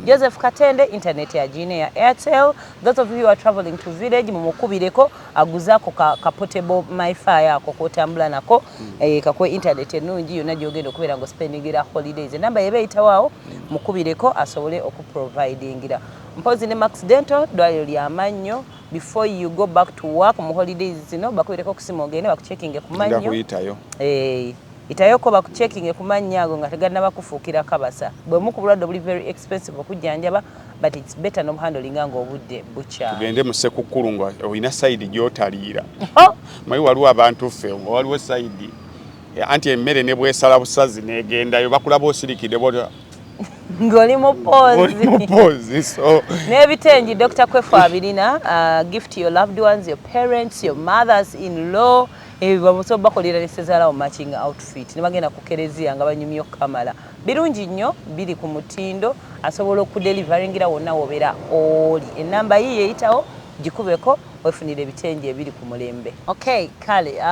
Joseph Katende internet ya Gine ya Airtel. Those of you who are traveling to village mumukubireko aguzako ka portable MiFi yako kotambula nako kakwe internet enungi yonna gyogenda okubeera ngo spendingira holidays. Namba yebe itawao mukubireko asobole okuprovidingira. Mpozi ne Max Dental dwaliro lya mannyo before you go back to work mu holidays zino bakubireko kusima ogende bakucheckinge ku mannyo. Ndakuitayo. Itayoko bakucheckinge ku mannyago nga tegana bakufuukira kabasa. Bwe mukubulwadde buli very expensive okujjanjaba but it's better no handling nga obudde bucha. Tugende mu Sekukulu nga oyina side gyotaliira. Mayi waliwo abantu ffe nga waliwo side. Anti emmere ne bwesala busazi negendayo bakulaba osirikide bota. Ngoli mupozi so nebitenji Dr. Kwefu abirina gift your loved ones, your parents, your mothers-in-law bamuso bakolera nesezala o matching outfit nebagenda kukerezia nga banyumyo kamala birungi nnyo biri ku mutindo asobola okudelivaringira wonna wobera oli enamba yiye eyitawo gikubeko wefunire ebitenji ebiri ku mulembe. Okay kale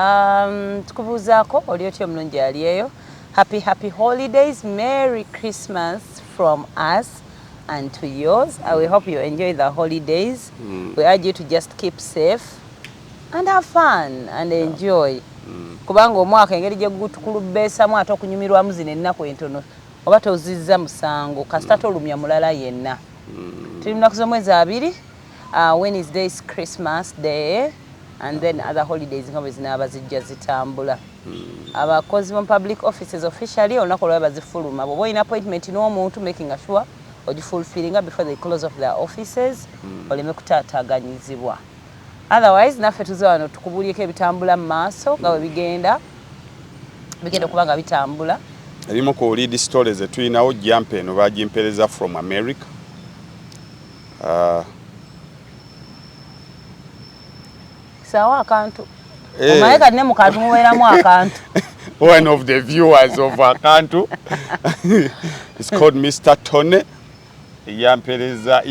tukubuzaako oli otyo omulungi aliyeyo. Happy holidays, Merry Christmas from us and to yours. We hope you enjoy the holidays. We urge you to just keep safe and have fun and enjoy. Kubanga omwaka engeri gye gutukulubeesamu ate okunyumirwamu zino ennaku entono oba tozizza musango kasita tolumya mulala yenna. Tuli mu nnaku z'omwezi abiri. Wednesday is Christmas Day and then other holidays nga bwe zinaaba zijja zitambula. Abakozi mu public offices officially olunaku olwo bazifuluma bw'oba olina appointment n'omuntu making sure ogifulfillinga before they close off their offices oleme kutaataaganyizibwa. Otherwise naffe tuze wano tukubuulyeko ebitambula mu maaso nga bwe bigenda okuba nga bitambula. Erimu ku lead stories tulinawo jump eno bagimpereza from America. Sawa akantu omaeka ne mukantu muweramu akantu. One of the viewers of Akantu is called Mr. Tone. Yawereza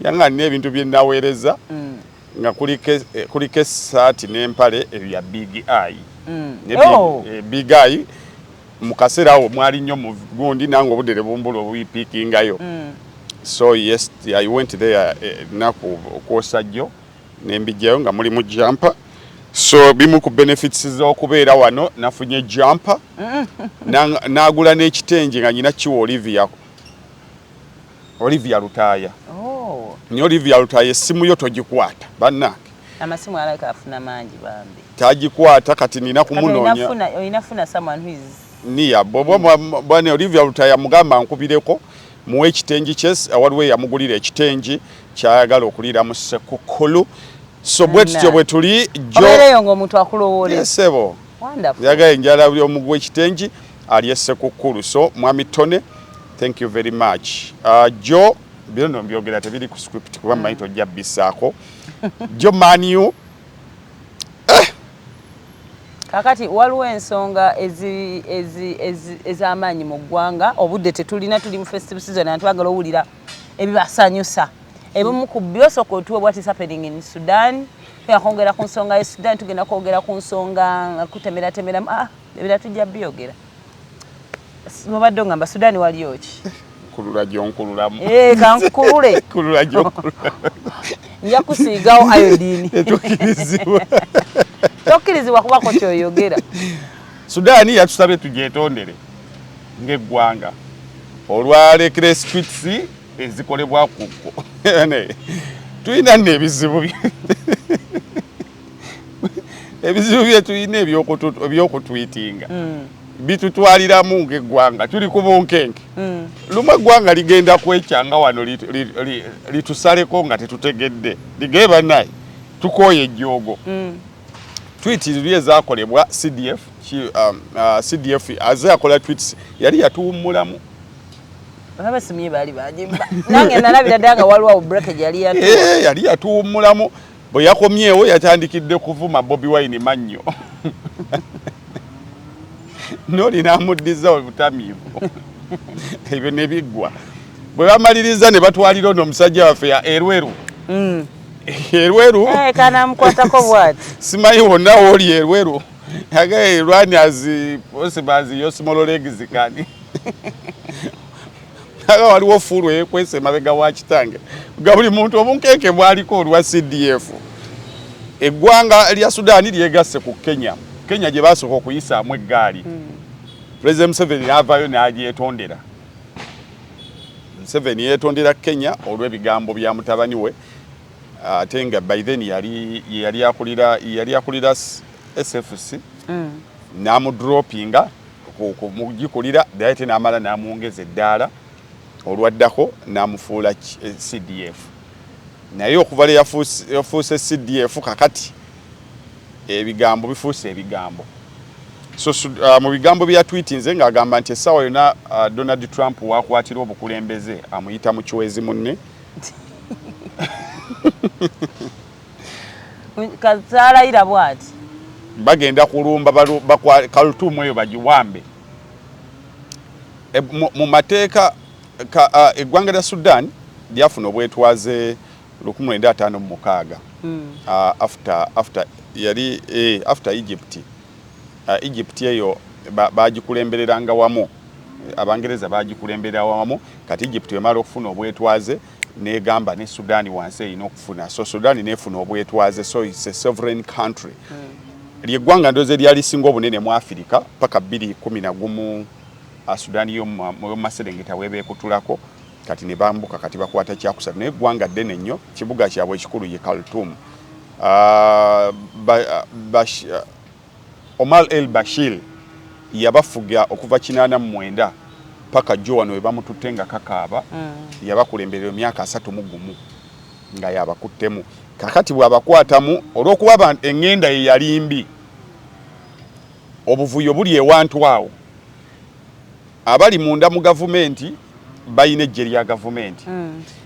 yanga n'ebintu bye nawereza nga kuliko essaati n'empale ya Big Eye. Big Eye mu kaseera awo mwali nnyo mu gundi nange obudde bumbula obwipiikingayo. So yes, I went there naku okwosajjo nembijjayo nga muli mu jumper. So bimu ku benefits z'okubeera wano nafunye jumper nagula n'ekitengi nga nyina kiwa Olivia Lutaaya. Ni Olivia Lutaaya essimu yo togikwata bannange. Amasimu alaka afuna mangi bambi. Tagikwata kati nina kumunoonya. Inafuna someone who is niya bwana Olivia Lutaaya mugamba nkubireko muwe ekitengi kyes waliwo yamugulira ekitengi kyayagala okulira mu Sekukulu. So bwetutyo bwe tuli obereyo ng'omuntu akulowoolera. Yesebo. Wonderful. Yagala enjala omugwe ekitengi ali e Sekukulu. So Mwami Tone, thank you very much. Jo bino mbyogera tebiri ku script kuba mmanyi tojja bisaako. Jo Maniu. Kakati waliwo ensonga ez'amaanyi mu ggwanga obudde tetulina tuli mu festival season abantu bagala owulira ebibasanyusa. Ebimu ku byosoko tuwe what is happening in Sudan. Yakongera ku nsonga ya Sudan tugenda kwogera ku nsonga kutemera ebira tujja byogera. Mubadde ngamba Sudan waliyo ki? Kulula gyonkululamu. Kankulule. Kulula gyonkulula. Nja kusiigawo ayodini. Tokkirizibwa kubako kyoyogera. Sudan yatusabye tugyetondere ng'eggwanga. Olwalekera streets ezikolebwa kuko. Tuyina n'ebizibu ebizibu bye tuyina ebyokutwitinga bitutwaliramu ng'eggwanga tuli ku bunkenke. Lumu eggwanga ligenda kwekyanga wano litusaleko nga tetutegedde ligee bannaye tukooye ejjoogo. Tweets ziri ezaakolebwa CDF azakola tweets yali yatuwummulamu. Abasimye bali bajimba. Nange nalabira danga waliwo breakage yali yatuwummulamu. Bwe yakomyewo yatandikidde kuvuma Bobi Wine mannyo. Noli namuddiza obutamiivu. Ebyo ne biggwa. Bwe bamaliriza ne batwalira ono omusajja waffe ya Erweru. Erweru. Kana mkwatako bwati. Simanyi wonna woli Erweru. Agaye rwani possible as your small legs kani. aga waliwo fulu ekwese mabega wa kitange ga buli muntu obunkenke bwaliko olwa CDF eggwanga lya Sudan lyegasse ku Kenya gye basooka okuyisaamu eggaali President Museveni avayo n'agyetondera Museveni yetondera Kenya olw'ebigambo bya mutabani we ate nga by then yali akulira SFC n'amudropinga mugikulira dayite n'amala n'amuwongeza eddaala olwaddako n'amufuula CDF naye okuva lwe yafuuse CDF kakati ebigambo bifuuse ebigambo so mu bigambo bya tweetinze ng'agamba nti essaawa yonna Donald Trump wakwatira obukulembeze amuyita mu kiwezi munne kazalayira bwati bagenda kulumba Khartoum eyo bagiwambe mu mateeka eggwanga lya Sudan lyafuna obwetwaze 1956 after Egypt Egypt eyo bagikulembereranga wamu Abangereza bagikulemberera wamu kati Egypt emala okufuna obwetwaze negamba ne Sudan wansi erina okufuna so Sudan nefuna obwetwaze so it's a sovereign country ly'eggwanga ndoze lyali singa obunene mu Africa paka 2011 Sudan yo maserengeta webeekutulako kati ne bambuka kati bakwata kyakusatu naye eggwanga ddene nnyo kibuga kyabwe ekikulu ye Khartoum Omar el-Bashir yabafuga okuva 89 paka jo wano webamututte nga kakaaba yabakulemberera emyaka 31 nga yabakuttemu kakati bwabakwatamu olw'okuba engenda ye yali mbi obuvuyo buli ewantu awo abali munda mu gavumenti bayina ejje lya gavumenti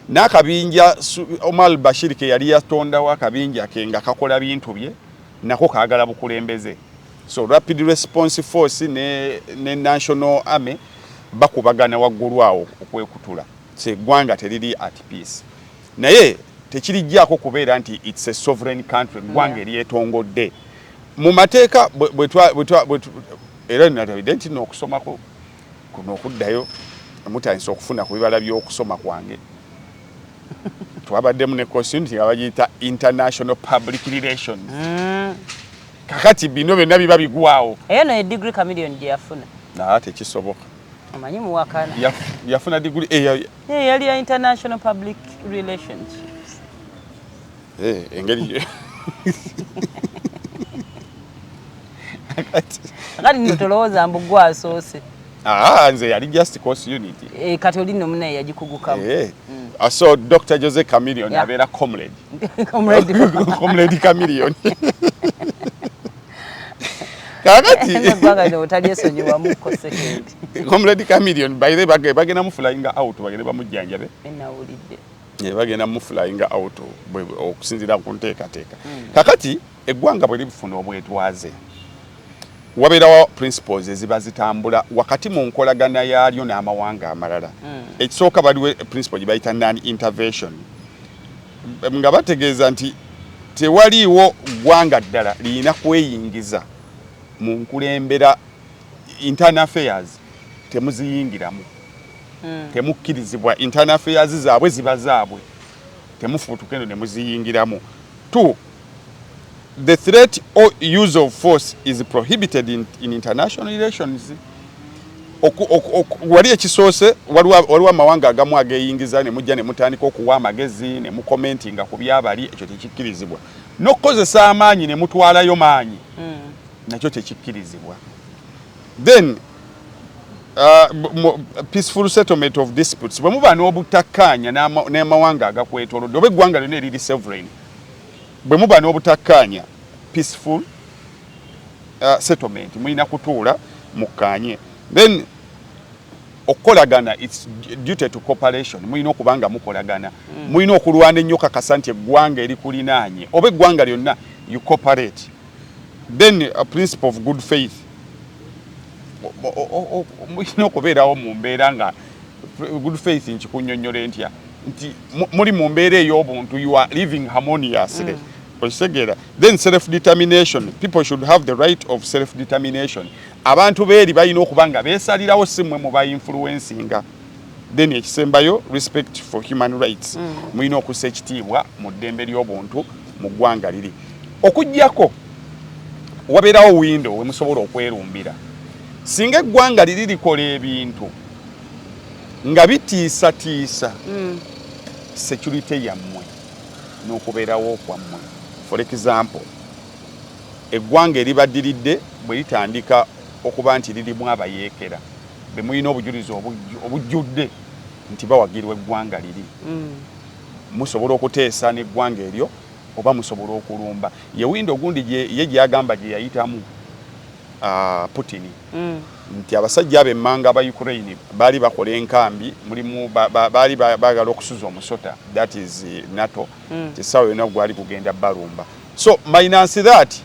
n'akabinja Omar el-Bashir ke yali yatondawo akabinja ke nga kakola bintu bye nako kaagala bukulembeze so Rapid Response Force ne National Army bakubagana waggulu awo okwekutula se eggwanga teriri at peace naye tekirijjaako kubeera nti it's a sovereign country eggwanga eryetongodde mu mateeka era nti n'okusomako kuno okuddayo mutandise okufuna ku bibala by'okusoma kwange twabaddemu ne constitution nga bagiyita international public relations kakati bino byonna biba bigwawo eyo no degree chameleon gye yafuna tekisoboka amanyi muwakana yafuna degree yali ya international public relations engeri kati nitolowooza mbu gwe asoose nze yali just course unity kati oli nno munaye yagikugukamu so Dr. Jose Chameleon abeera comrade comrade Chameleon kakati comrade Chameleon by the way bagenda mu flying out bagenda bamujjanjabe bagenda mu flying out okusinzira ku nteekateeka kakati eggwanga bwe libufuna obwetwaze wabeerawo principles eziba zitambula wakati mu nkolagana yaalyo n'amawanga amalala ekisooka baliwo principle gye bayita non-intervention nga bategeeza nti tewaliiwo ggwanga ddala lirina kweyingiza mu nkulembera internal affairs temuziyingiramu temukkirizibwa internal affairs zaabwe ziba zaabwe temufuutuka eno ne muziyingiramu the threat or use of force is prohibited in international relations wali ekisoose waliwo amawanga agamu ageyingiza ne mujja ne mutandika okuwa amagezi ne mukomentinga ku byabali ekyo tekikkirizibwa n'okukozesa amaanyi ne mutwalayo maanyi nakyo tekikkirizibwa then peaceful settlement of disputes bwe muba n'obutakkaanya n'amawanga agakwetoolodde oba eggwanga lyonna eriri sovereign bwe muba n'obutakkaanya peaceful settlement mulina kutuula mukkaanye then okukolagana its duty to cooperation mulina okuba nga mukolagana mulina okulwana ennyo kakasa nti eggwanga erikulinaanye oba eggwanga lyonna you cooperate then a principle of good faith mulina okubeerawo mu mbeera nga good faith nkikunnyonnyole ntya nti muli mu mbeera ey'obuntu you are living harmoniously okitegeera then self determination people should have the right of self determination abantu beeri balina okuba nga beesalirawo si mmwe mu bayinfluencinga then ekisembayo respect for human rights mulina okussa ekitiibwa mu ddembe ly'obuntu mu ggwanga liri okuggyako wabeerawo windo we musobola okwerumbira singa eggwanga liri likola ebintu nga bitiisatiisa security yammwe n'okubeerawo kwammwe for example eggwanga eribaddiridde bwe litandika okuba nti lirimu abayeekera be mulina obujulizi obujjudde nti bawagirwa eggwanga liri musobola okuteesa n'eggwanga eryo oba musobola okulumba ye windo gundi ye gyagamba gye yayitamu Putin nti abasajja ab'emmanga aba Ukraine baali bakola enkambi mulimu baali baagala okusuza omusota that is NATO kisaawa yonna gwali kugenda balumba so minus that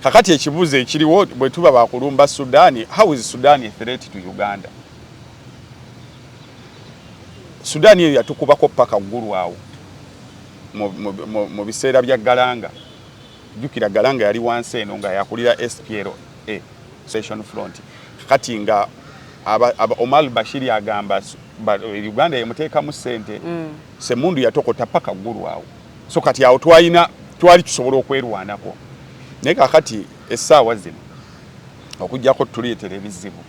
kakati ekibuuzo ekiriwo bwe tuba bakulumba Sudan, how is Sudan a threat to Uganda? Sudan eyo yatukubako paka ggulu awo mu biseera bya Galanga jukira Galanga yali wansi eno nga yakulira SPLA Session Front kati nga Omar Bashir agamba Uganda yemuteekamu ssente semundu yatokota paka ggulu awo so kati awo twali tusobola okwerwanako naye kakati essaawa zino okujjako tulietera ebizibu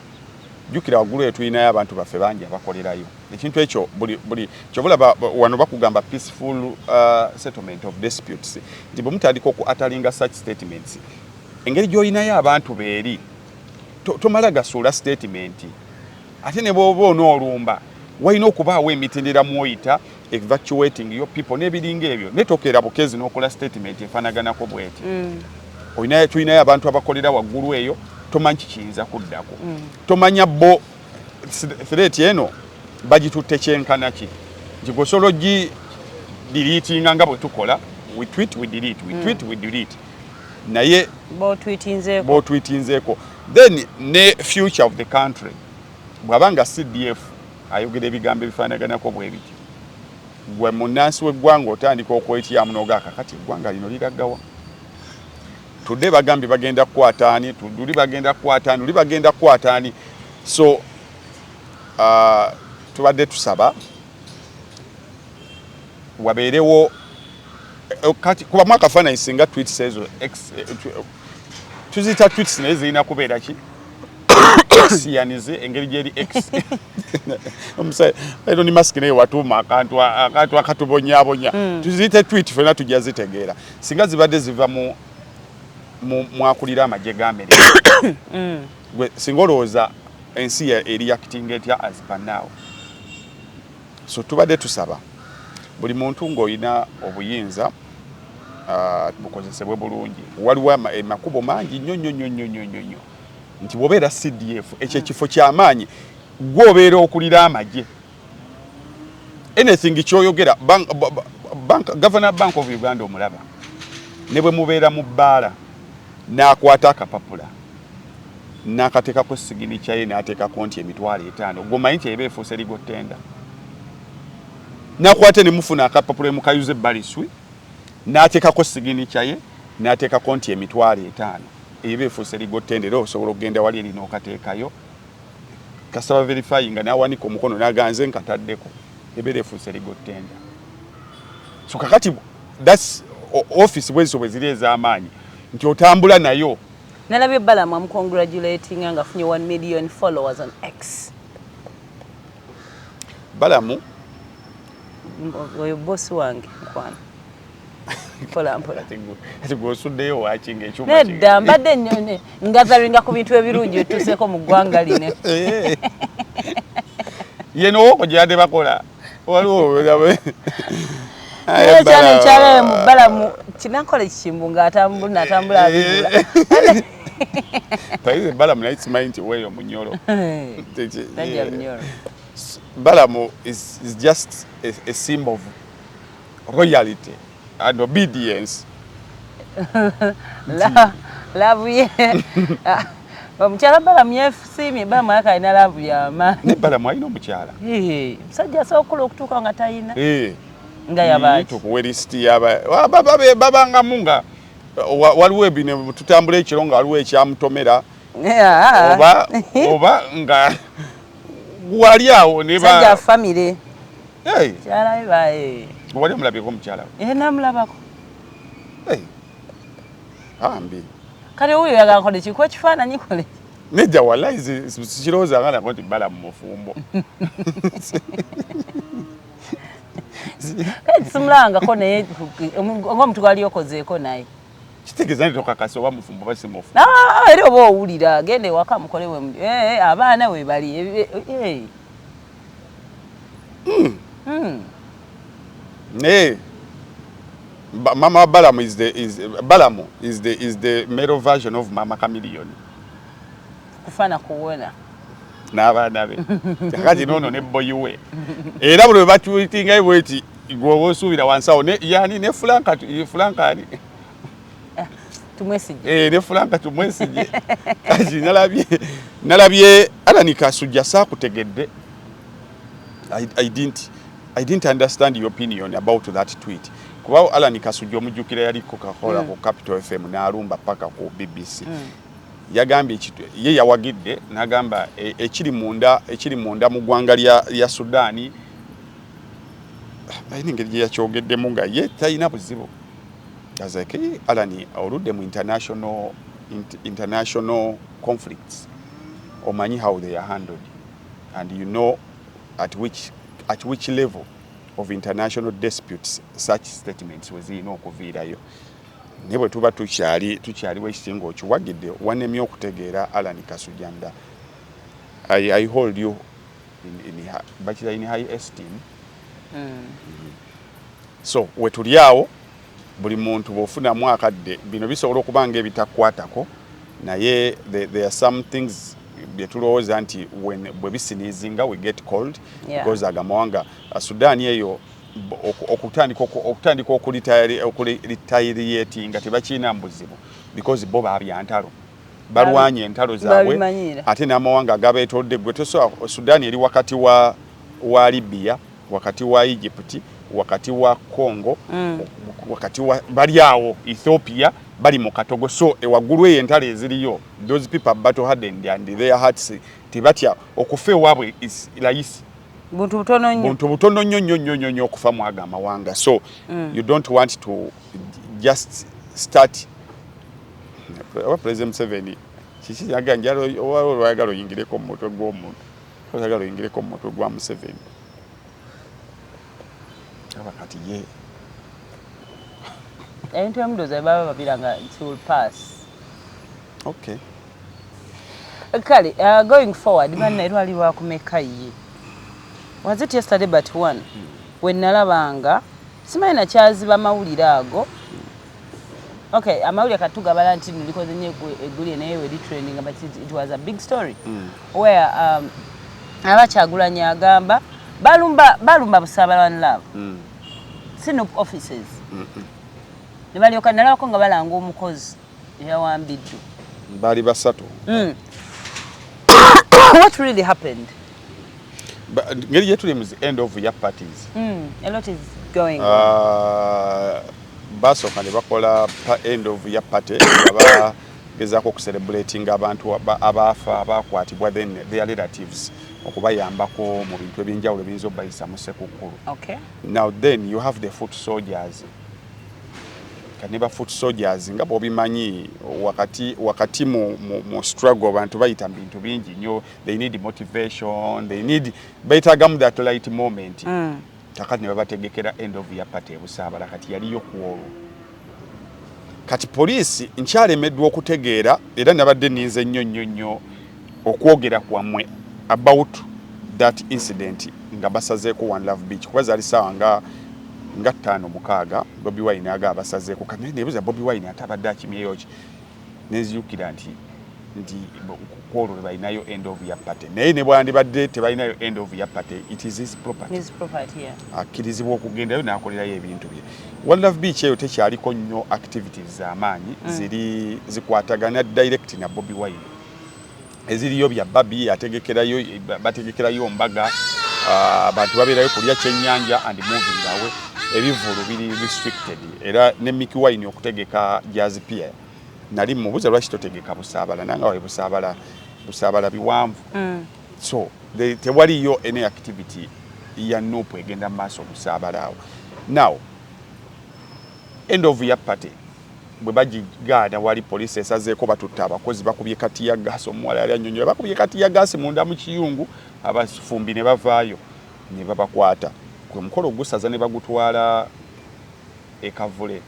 jukira waggulu eyo tulinayo abantu baffe bangi abakolerayo ekintu ekyo buli kyobulaba wano bakugamba peaceful settlement of disputes nti bwe mutandika okuatalinga such statements engeri gy'olinayo abantu beeri tomala gasuula statement ate ne bw'oba onoolumba walina okubaawo emitendera mwoyita evacuating your people n'ebiringa ebyo netokera bukezi n'okola statement efaanaganako bweti tulinayo abantu abakolera waggulu eyo tomanyi kiyinza kuddako tomanya bo threat eno bagitutte kyenkana ki nti gosobola deletinga nga bwe tukola we tweet we delete we tweet we delete naye bo tweetinzeeko then ne future of the country bw'abanga CDF ayogera ebigambo ebifaanaganako bwe biti gwe munnansi w'eggwanga otandika okwetyamu n'ogaaka kati eggwanga lino liraggawa tudde bagambye bagenda kukwataani luli bagenda kukwataani luli bagenda kukwataani so tubadde tusaba wabeerewo kati kuba mwaka fana isinga tweets ezo tuzita tweets naye zirina kubeera ki siyanize engeri gyeri x omusaya ero ni mask naye watuuma akantu akatubonyabonya tuziyite tweet fena tujja zitegeera singa zibadde ziva mwakulira amagye g'Amerika singa olowooza ensi eri acting etya as per now so tubadde tusaba buli muntu ng'olina obuyinza bukozesebwe bulungi waliwo emakubo mangi nnyo nti bw'obeera CDF ekyo ekifo ky'amaanyi gw'obeera okulira amagye anything kyoyogera Governor Bank of Uganda omulaba ne bwe mubeera mu bbaala n'akwata akapapula n'akateekako siginicha ye n'ateekako nti $50 gwomanyi nti eba efuuse ligottenda n'akwate ne mufuna akapapula emukayuze baliswi n'ateekako siginicha ye n'ateekako nti $50 eba efuuse ligottenda era osobola okugenda wali erina okateekayo kasaba verifying nga n'awanika omukono n'aganze nkataddeko ebeera efuuse ligottenda so kakati that's office bwezo bwe ziri ez'amaanyi nti otambula nayo nalabye Balamu amcongratulating nga afunye 1 million followers on X Balamu oyo boss wange mkwano mpola ati gwosuddeyo wakinga ekyuma nedda mbadde nnyone ngazalinga ku bintu ebirungi etuseeko mu ggwanga line yeno woko gyade bakola waliwo cyane cyane mu Balamu kinakola kikimbunga atambula abigula Tayize Balamu nights mind way omunyoro Balamu is just a symbol of royalty and obedience love ye omukyala Balamu yefusiimye Balamu akalina love yama ne Balamu alina omukyala musajja asobola okutuuka nga talina nga yabaaki tukuwe listi babanga munga waliwo ebino tutambula ekiro nga waliwo ekyamutomera oba nga wali awo ne ba sajja family kyala bae wali mulabeko mukyala namulabako ambi kale huyo yagakole kikuwa kifaananyi kole nejja wallahi sikirowooza nga nako nti bala mu mufumbo simulangako naye ng'omuntu gwali okozeeko naye kitegeeza nti tokakasa oba mufumbo oba si mufumbo era oba owulira genda ewaka mukolewe abaana we bali naye Mama Balamu is the male version of Mama Chameleon. Kufana kuwona. N'abaana be. Kakati nono ne boyi we. Era bwe batuitinga ibweti gwo osuubira wansawo ne yani ne Franka ani. Tumwesije. Ne Franka tumwesije. Kaji nalabye Alani Kasujja saakutegedde. I didn't understand your opinion about that tweet. Kuba Alani Kasujja omujjukira yali Coca-Cola ku Capital FM n'alumba paka ku BBC. Yagambye ye yawagidde n'agamba ekiri munda mu ggwanga lya Sudani bayina engeri gye yakyogeddemu nga ye talina buzibu. Azake Alani oludde mu international conflicts. Omanyi how they are handled and you know at which level of international disputes such statements wezirina okuviirayo. Ne bwe tuba tukyaliwo ekisinga okiwagidde wanemye okutegeera Alani Kasujja nda I hold you in high esteem. So wetuli awo buli muntu bw'ofunamu akadde bino bisobola okuba ng'ebitakwatako naye there are some things byetulowooza nti bwe bisiniizinga we get cold because agamawanga Sudan eyo okutandika okulitayiriyeeti nga tebakiina mbuzibu because bo babyantalo balwanye entalo zaabwe ate n'amawanga agabeetodde gwe tosobola Sudan eri wakati wa Libya wakati wa Egypt wakati wa Congo wakati wa bali awo Ethiopia bali mu katogo so ewaggulu eyo entalo eziriyo those people battle hardened and their hearts tibatya okufa ewaabwe is layisi buntu butono nnyo okufa mu ago amawanga so you don't want to just start President Museveni kiki yaganja olwayagala oyingireko mu mutwe gw'omuntu oyagala oyingireko mu mutwe gwa Museveni abakati ye ebintu emudoza baba babiranga it will pass. Okay. Kale going forward manna erwali wakumeka ye was it yesterday but one when nalabanga simanyi nakyaziba amawulire ago okay amawulire katugabala nti nilikoze nnyo eggulire naye we training but it was a big story where abakyagulanya agamba balumba Busabala one love sino offices ne balyoka nalabako nga balanga omukozi yawambiddwa bali basatu. What really happened? Ngeri yetuli mu end of year parties. A lot is going on. Basooka ne bakola end of year party gezaako okucelebrating abantu abaafa abakwatibwa then their relatives okubayambako mu bintu ebyenjawulo ebiyinza obayisa mu sekukkulu. Okay. Now then you have the foot soldiers. Kaneba foot soldiers nga bobimanyi wakati mu struggle abantu bayita bintu bingi nnyo they need motivation they need beetagamu that light moment. Kakati ne babategekera end of year party Busabala kati yaliyo kuolwo. Kati poliisi nkyalemeddwa okutegeera era nabadde ninze nnyo okwogera kwammwe about that incident nga basazeeko One Love Beach kuba zaali ssaawa nga 5-6 Bobi Wine aga basazeeko kandi nebuza Bobi Wine atabadde akimyeyo ki neziyukira nti kwolwo balinayo end of year party naye ne bwandibadde tebalinayo end of year party it is his property. His property, yeah. Akirizibwa okugendayo n'akolerayo ebintu bye. One Love Beach eyo tekyaliko nnyo activities z'amaanyi zikwatagana direct na Bobi Wine eziriyo bya babi bategekerayo mbaga abantu babeerayo kulya kyennyanja and moving away ebivulu biri restricted era ne Mickey Wine okutegeka jazz pia nali mubuza lwaki totegeka Busabala nanga wae Busabala biwanvu so tewaliyo any activity ya nope egenda maaso okusaabalawo. Now end of year party bwe bagigaana wali police esazeeko batutta abakozi bakubye kati ya gas, omuwala yali annyonnyola bakubye kati ya gas munda mu kiyungu, abafumbi ne bavaayo ne babakwata. Kwe mukolo gusaza ne bagutwala Kavule.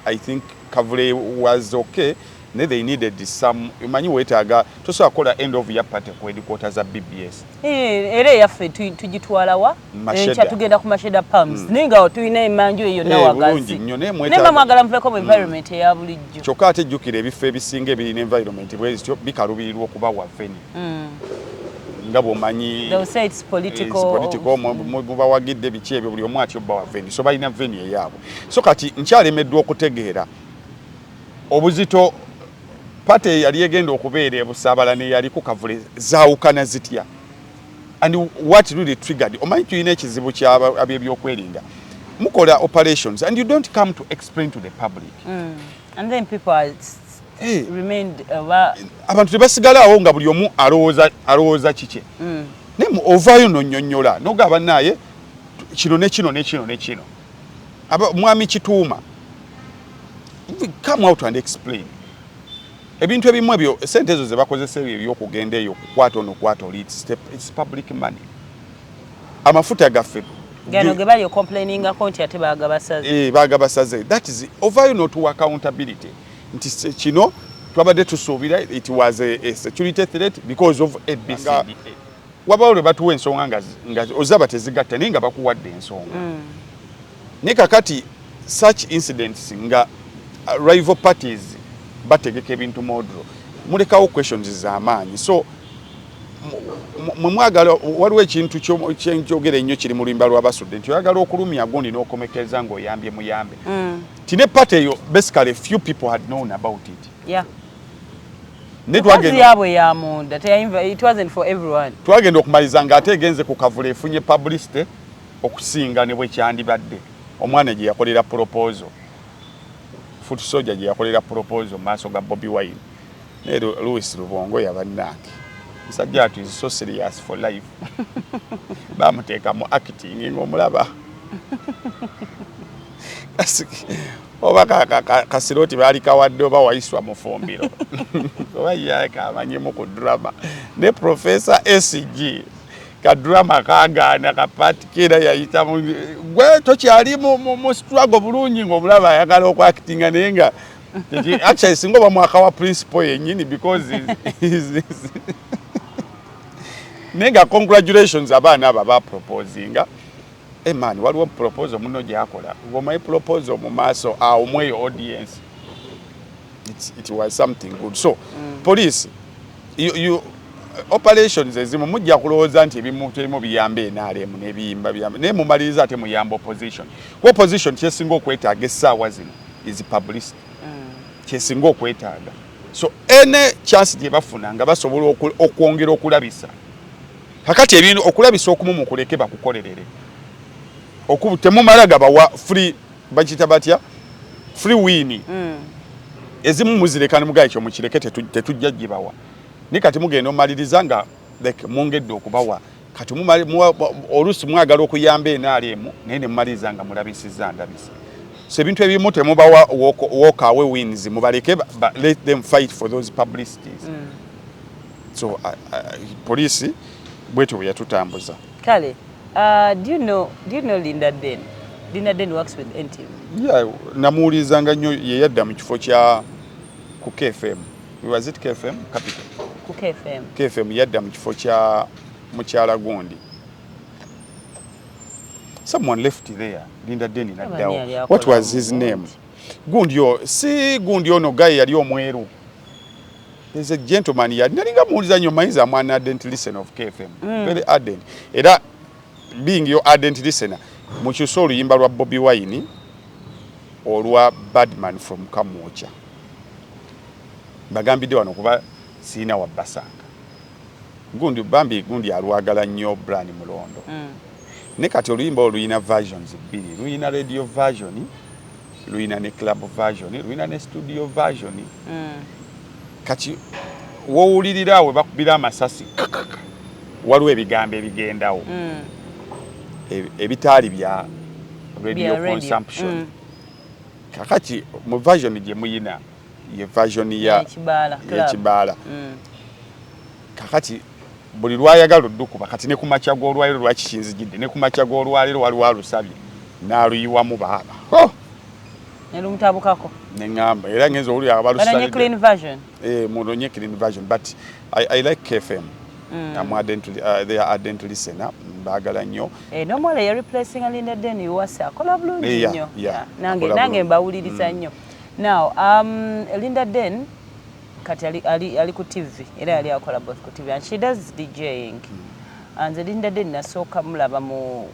I think Kavule was okay. They needed some manyi wetaaga tosobola kola end of year party ku headquarters za BBS. Era yaffe tugitwala wa enkya tugenda ku Masheda Palms ninga tulina emanju eyo nawagazi nemba mwagala muveko mu environment eya bulijjo kyokka ate jjukira ebifo ebisinga ebirina environment bwezityo bikalubirirwa okuba wa venue nga bwomanyi political mubawagidde biki ebyo buli omu atyo bba wa venue so balina venue eyaabwe. So kati nkyalemeddwa okutegeera obuzito pate yali egenda okubeera e Busabala ne yali ku Kavule zaawukana zitya and what really triggered. Omanyi tulina ekizibu ky'ab'ebyokwerinda mukola operations and you don't come to explain to the public and then people are remained abantu tebasigalawo nga buli omu alowooza kike naye ovaayo nonnyonnyola nogaba naye kino ne kino ne kino ne kino mwami Kituuma come out and explain. Ebintu ebimu ebyo sente ezo ze bakozesa ebyokugenda eyo kukwata oli it's public money. Amafuta gaffe gano ge bali complaining account ate bagabasaze bagabasaze. That is over not to accountability. Nti kino twabadde tusuubira it was a security threat because of ABCD. Wabawo batuwa ensonga nga ozaba tezigatta naye nga bakuwadde ensonga. Ne kakati such incidents nga rival parties bategeka ebintu modro mulekawo questions z'amaanyi. So mwagala waliwo ekintu ky'enjogera ennyo kiri mu luyimba lw'abasudde nti oyagala okulumya gundi n'okomekeza ng'oyambye muyambe. Tine party eyo basically few people had known about it. Yeah. It wasn't for everyone. Twagenda okumaliza ng'ate egenze ku Kavule efunye publicity okusinga ne bwe kyandibadde. Omwana gye yakolera proposal. Foot soldier gye yakolera proposal maaso ga Bobi Wine. Ne Louis Lubongo yabannange. Musajja atu is so serious for life. Bamuteeka mu acting ng'omulaba. Oba kasiroti baali kawadde oba wayiswa mu fumbiro. Oba yaka amanyemu ku drama. Ne Professor SG ka drama kagaana kapati kera yayita gwe tokyali mu struggle bulungi ng'omulaba ayagala okwactinga naye nga actually singa oba mwaka wa principal yennyini because nenga congratulations abaana abo baproposinga. Man, waliwo proposal muno gyakola ng'omanyi proposal mu maaso awo mweyo audience it was something good. So police you operations ezimu mujja kulowooza nti ebimu biyamba NRM n'ebiyimba biyamba naye mumaliriza ate muyamba opposition. Opposition kyesinga okwetaaga essaawa zino is publicity. Kyesinga okwetaaga. So ene chance gye bafuna nga basobola okwongera okulabisa kakati ebintu okulabisa okumu mukuleke bakukolerere okubu temumala gabawa free bakita batya free win ezimu muzireka ne mugaye kyo mukireke tetujja gibawa ni kati mugenda omaliriza nga like mwongedde okubawa kati olusi mwagala okuyamba NRM naye ne mumaliriza nga mulabisiza ndabisa. So ebintu ebimu temubawa walk away wins mubaleke let them fight for those publicities. So police bwetu bwe yatutambuza. Kale do you know Lynda DDANE? Lynda DDANE works with NTV. Yeah, namuulizanga nnyo ye yadda mu kifo kya ku KFM. Was it KFM? Capital. Ku KFM. KFM yadda mu kifo kya mukyala gundi. Someone left there. Lynda DDANE naddawo. What was his name? Gundi ono guy yali omweru. There's a gentleman here. Nalinga muuliza nnyo mayinza amwana ardent listener of KFM. Very ardent. Era being your ardent listener, mukyusa oluyimba lwa Bobi Wine olwa Badman from Kamwocha. Bagambidde wano kuba siina wa basanga. Gundi alwagala nnyo Brian Mulondo. Ne kati oluyimba oluyina versions bbiri. Luyina radio version, luyina ne club version, luyina ne studio version. Kati wowulirira we bakubira amasasi waliwo ebigambo ebigendawo ebitaali bya radio consumption kakati mu version gye muyina ye version ya Kibaala kakati buli lwayagala oddukuba kati ne ku makya g'olwaliro lwakikinzigidde ne ku makya g'olwaliro waliwo alusabye n'aluyiwamu baaba nelumutabukako neŋŋamba era ngenza owulira abalusabye clean version munonye clean version but I like KFM. I'm they are ardent listener mbagala nnyo normally you're replacing Linda Dene yuwase akola bulungi nnyo nange mbawuliriza nnyo now Linda Dene kati ali ku TV era yali akola both ku TV and she does DJing and Linda Dene nasooka mulaba mu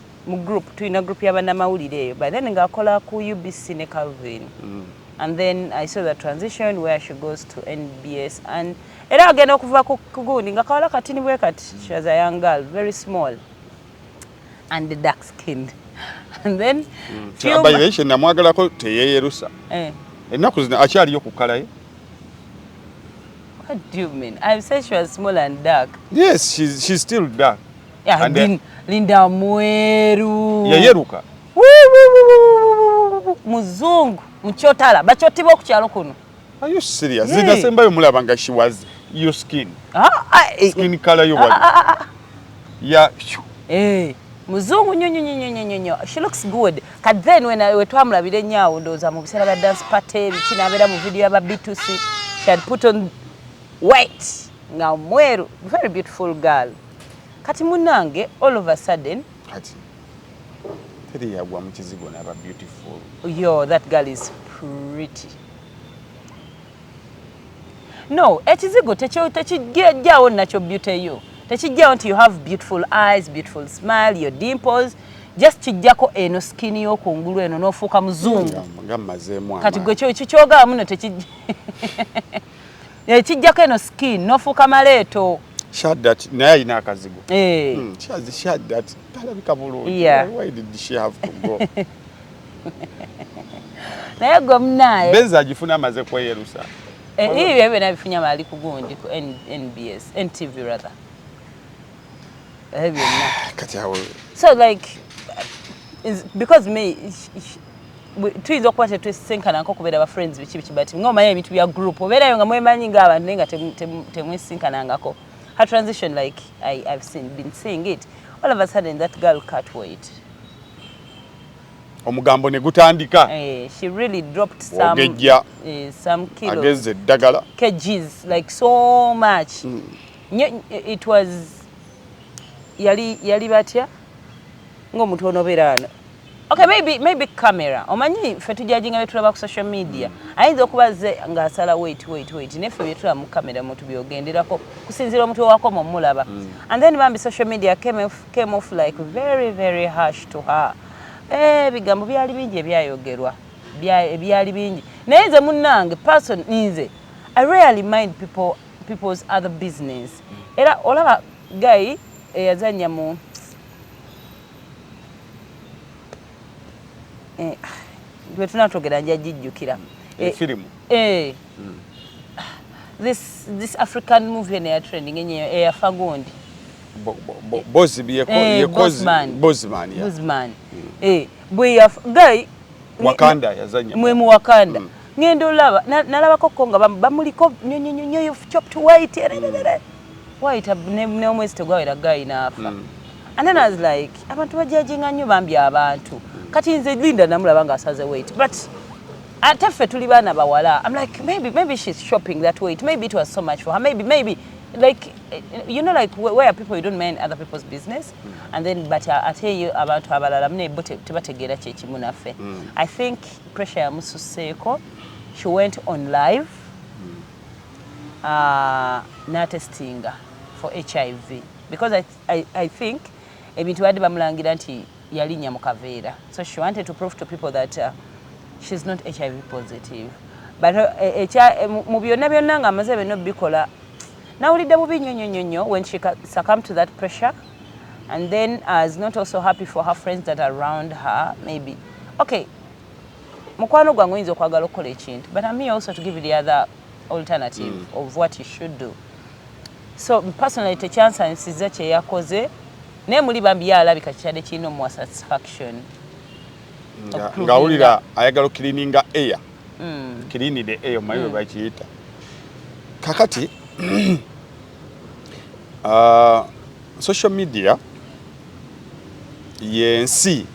group tuyina group y'abannamawulire eyo by then ng'akola ku UBC ne Calvin and then I saw the transition where she goes to NBS and era agenda okuva ku gundi nga kawala katini bwe kati she was a young girl very small and dark skinned and then abayiresheni namwagalako teyeyerusa ennaku zino akyaliyo ku kala ye. What do you mean? I've said she was small and dark. Yes, she's still dark. Yeah, and Linda mweru yayeruka muzungu mchotala bachotibwa ku kyalo kuno. Are you serious? Zinasembayo mulaba nga she was your skin. Skin color you was. Yeah. Muzungu nyonyo. She looks good. But then when we twamulabire nyawo ndoza mu bisera ba dance party bikinabera mu video aba B2C she had put on white nga mweru, very beautiful girl. Kati munange all of a sudden kati teri yagwa mu kizigo n'aba beautiful. Yo, that girl is pretty. No, ekizigo tekijjawo nacho beauty yo. Tekijjawo nti you have beautiful eyes, beautiful smile, your dimples. Just kijjako eno skin yo kungulu eno nofuuka muzungu. Ngamazeemu kati gwe kyoga muno tekijja. Kijjako eno skin nofuuka maleeto. Shut that. Naye ina akazigo. She has shut that. Talabika bulungi. Yeah. Why did she have to go? Naye gomnaye. Benza ajifuna amaze kweyerusa. Ibe nabifunya mali kugundi ku NBS, NTV rather. Kati awo. So like because me tuizo kwate twesinkana nko kubera ba friends bichi but ngoma ye bitu bya group obera yo nga mwemanyi nga abantu nenga temwesinkana ngako. Her transition like I've been seeing it. All of a sudden that girl cut weight. Omugambo ne gutandika. She really dropped some kilos. Against the dagala. Kgs, like so much. It was yali batya ngomuntu onoberana. Okay, maybe camera. Omanyi fe tujajinga betulaba ku social media. Ayinza okubaze ngasala wait. Nefe betula mu camera mutu byogenderako kusinzira omuntu wako mulaba. And then bambi social media came off like very very harsh to her. Bigambo byali bingi ebyayogerwa. Byali bingi. Naye nze munnange person nze I rarely mind people's other business. Era olaba guy yazanya mu we tunatogera nja jijjukira film this African movie ne trending enye ya Fagondi Bosman bwe guy Wakanda yazanya mwe mu Wakanda ngendo laba nalaba kokko nga bamuliko nyonyo chopped white ne omwezi tegwawera guy nafa and then I was like abantu bajajinga nnyo bambi abantu kati nze Linda namulaba nga asaze weight but ataffe tuli bana bawala I'm like maybe she's shopping that weight, maybe it was so much for her, maybe like you know like where people you don't mind other people's business and then but I tell you abantu abalala mne tebategeera kyekimu naffe. I think pressure ya mususeeko she went on live na testing for HIV because I think ebintu badde bamulangira nti yalinya mu kaveera, so she wanted to prove to people that she's not HIV positive but mu byonna nga amaze bino bikola nawulidde bubi nnyo when she succumbed to that pressure and then is not also happy for her friends that are around her. Maybe okay mukwano gwange oyinza okwagala okukola ekintu but I'm here also to give you the other alternative of what you should do. So personally tekyansanisiza kye yakoze naye muli bambi yalabika kyade kirina omuwa satisfaction ngawulira ayagala cleaninga air clean the air mayiwe bakiyita kakati social media yensi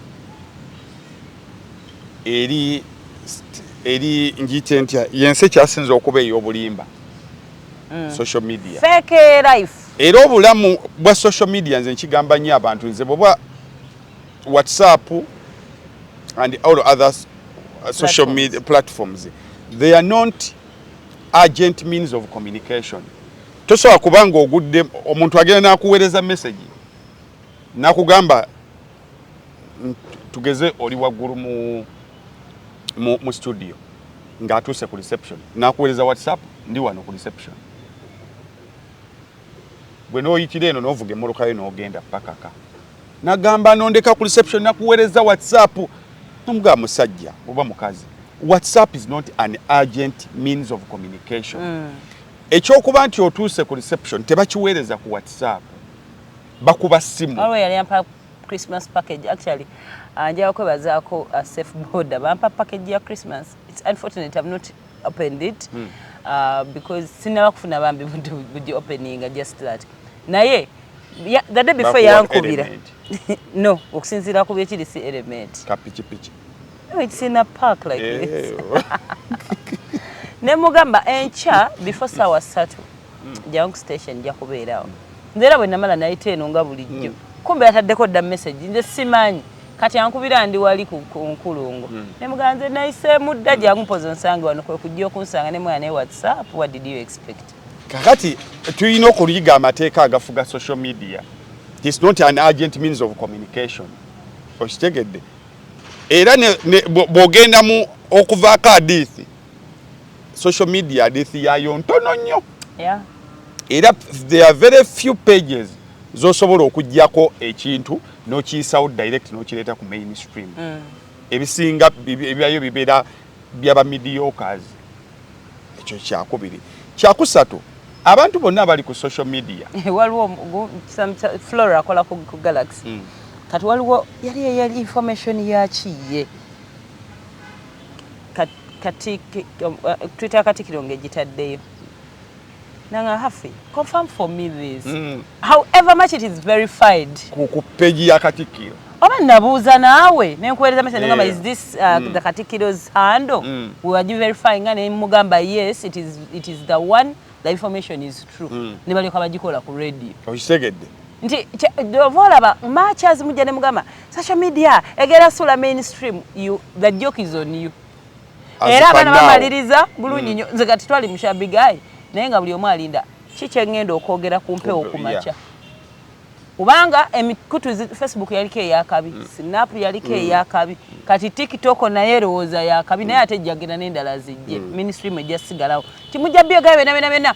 eri njite ntya yensi kyasinze okuba ey'obulimba social media fake life era obulamu bwa social media nze nkigamba nnyo abantu nze bwobwa WhatsApp and all other social media platforms, they are not urgent means of communication. Tosobola kubanga ogudde omuntu agenda nakuweereza message nakugamba tugeze oli waggulu mu studio ng'atuuse ku reception nakuweereza WhatsApp ndi wano ku reception bwe nooyitira eno n'ovuga emmoloka yo n'ogenda pakaka nagamba nondeka ku reception nakuweereza WhatsApp nomugamba musajja oba mukazi WhatsApp is not an urgent means of communication ekyokuba nti otuuse ku reception tebakiweereza ku WhatsApp bakuba simu alwe yali ampa Christmas package actually njagala kwebazaako safe border bampa package ya Christmas. It's unfortunate I've not opened it because sinaba kufuna bambi budi opening just that naye the day before yankubira no okusinzira ku byekiri si element kapiki no, it's in a park like this ne mugamba encha before sawa 3 jangu station ja kubeerawo ndera bwe namala nayite eno nga bulijjo kumbe ataddeko dda message nze simanyi kati ankubira ndi wali ku nkulungo ne muganze nayise mudda jangu mpozo nsange wano kwe kujja okunsanga ne mwana WhatsApp what did you expect kakati tuyina okuliga amateeka agafuga social media. It's not an urgent means of communication. Okitegedde era bw'ogenda mu okuvaako hadithi social media hadithi yayo ntono nnyo era there are very few pages zosobola okuggyako ekintu n'okiyisawo direct n'okireeta ku mainstream ebisinga ebyayo bibeera byaba mediocres. Ekyo kyakubiri. Kyakusatu abantu bonna bali ku social media waliwo Flora akola ku Galaxy kati waliwo yali information yakiye kati Twitter katikiro ngegitaddeyo nanga HAFFY confirm for me this however much it is verified ku page ya katikiro oba nabuuza naawe nenkuweereza message ngamba is this the katikiro's handle were you verifying and mugamba yes it is the one. The information is true. Nibalyoka bagikola ku radio. Okitegedde. Nti dovolaba matches mujja ne mugamba social media egera sula mainstream the joke is on you. Era abana bamaliriza bulungi nnyo nze kati twali mushabigayi naye nga buli omu alinda kiki ngendo okwogera ku mpewo kumacha. Kubanga emikutu Facebook yaliko eyakabi, Snap yaliko eyakabi, kati TikTok naye erowooza yakabi naye ate jjagenda n'endala zijje ministry ejja sigalawo timujja byogayo bena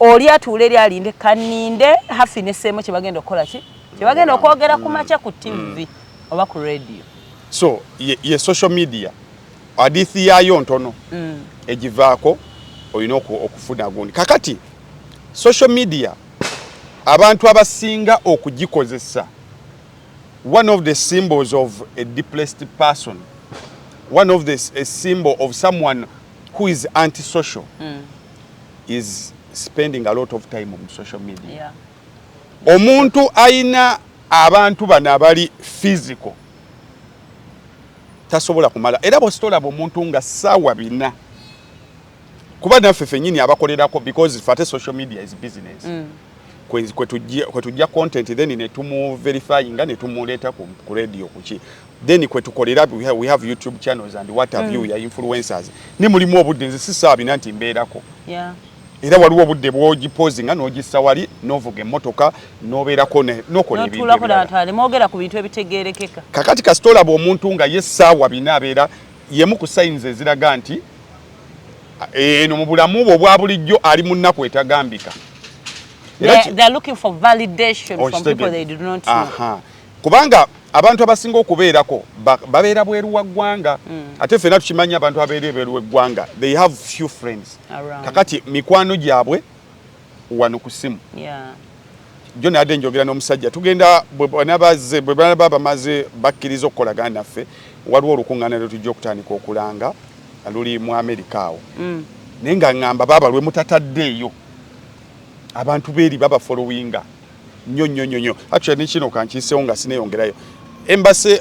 oli atuula eri alinde kaninde HAFFY ne Semo kye bagenda okukola ki kye bagenda okwogera ku macha ku TV oba ku radio. So ye social media hadithi yayo ntono egivaako olina okufuna gundi kakati social media abantu abasinga okugikozesa one of the symbols of a depressed person one of a symbol of someone who is antisocial is spending a lot of time on social media. Omuntu aina abantu bana abali physical tasobola kumala era bositola omuntu nga sawa bina kuba naffe fenyini abakolerako because fate social media is business kwe tujja content then ne tumu verify nga ne tumuleta ku radio kuki then kwe tukolera we have YouTube channels and what have you ya influencers ni mulimu obudde nze sisabi nanti mbeerako era waliwo obudde bwogiposing nga n'ogissa wali n'ovuga emmotoka n'obeerako n'okola ebintu n'otuulako n'atwale mwogera ku bintu ebitegeerekeka kakati kasitola bw'omuntu nga ye ssaawa bina abeera yemu ku sayinzi eziraga nti eno mu bulamu bwo obwa bulijjo ali mu nnaku etagambika. They are looking for validation from people they do not know. Kubanga abantu abasinga okubeerako babeera bweru wa ggwanga ate ffenna tukimanya abantu abeera bweru w'eggwanga they have few friends kakati mikwano gyabwe wano ku simu. John ade njogera n'omusajja tugenda bwe baba bamaze bakkiriza okukolagana naffe waliwo olukuŋŋaana lwe tujja okutandika okulanga luli mu Amerika awo naye nga ŋŋamba baaba lwe mutataddeeyo abantu beeri baba followinga nnyo actually nekino kankiisewo nga sineeyongerayo embassy